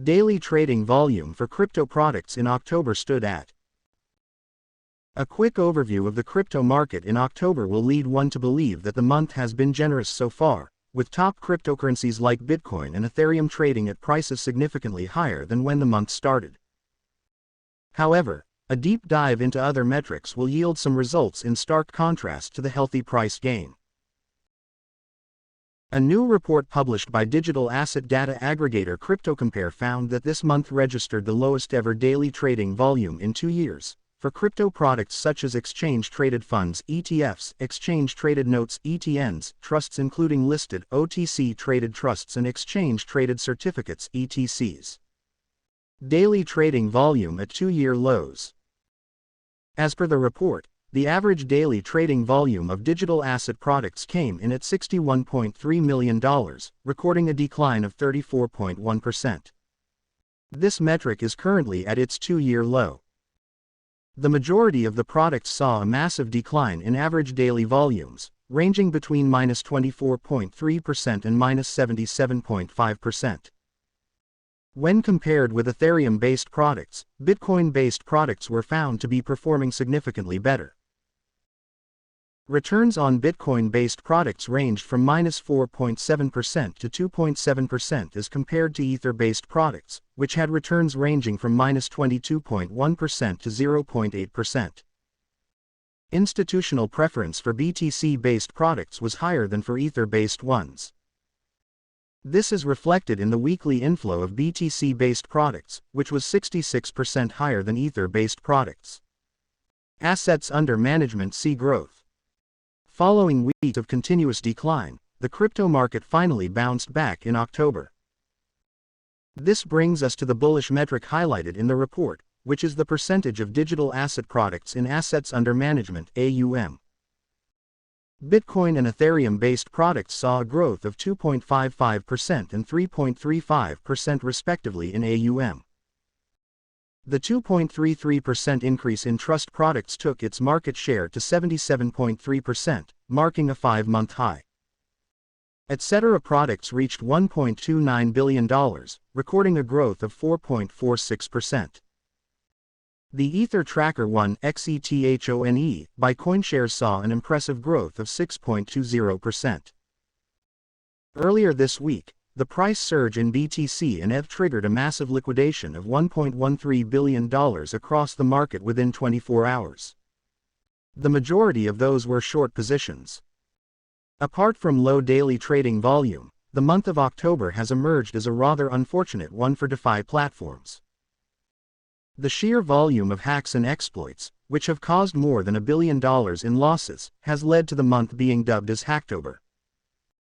Daily trading volume for crypto products in October stood at. A quick overview of the crypto market in October will lead one to believe that the month has been generous so far, with top cryptocurrencies like Bitcoin and Ethereum trading at prices significantly higher than when the month started. However, a deep dive into other metrics will yield some results in stark contrast to the healthy price gain. A new report published by digital asset data aggregator CryptoCompare found that this month registered the lowest ever daily trading volume in 2 years. For crypto products such as exchange-traded funds (ETFs), exchange-traded notes (ETNs), trusts including listed OTC-traded trusts and exchange-traded certificates (ETCs). Daily trading volume at 2-year lows. As per the report, the average daily trading volume of digital asset products came in at $61.3 million, recording a decline of 34.1%. This metric is currently at its 2-year low. The majority of the products saw a massive decline in average daily volumes, ranging between -24.3% and -77.5%. When compared with Ethereum-based products, Bitcoin-based products were found to be performing significantly better. Returns on Bitcoin-based products ranged from -4.7% to 2.7% as compared to Ether-based products, which had returns ranging from -22.1% to 0.8%. Institutional preference for BTC-based products was higher than for Ether-based ones. This is reflected in the weekly inflow of BTC-based products, which was 66% higher than Ether-based products. Assets under management see growth. Following weeks of continuous decline, the crypto market finally bounced back in October. This brings us to the bullish metric highlighted in the report, which is the percentage of digital asset products in assets under management (AUM). Bitcoin and Ethereum-based products saw a growth of 2.55% and 3.35% respectively in AUM. The 2.33% increase in trust products took its market share to 77.3%, marking a 5-month high. Etc. products reached $1.29 billion, recording a growth of 4.46%. The Ether Tracker 1 XETHONE by CoinShares saw an impressive growth of 6.20%. Earlier this week, the price surge in BTC and ETH triggered a massive liquidation of $1.13 billion across the market within 24 hours. The majority of those were short positions. Apart from low daily trading volume, the month of October has emerged as a rather unfortunate one for DeFi platforms. The sheer volume of hacks and exploits, which have caused more than $1 billion in losses, has led to the month being dubbed as Hacktober.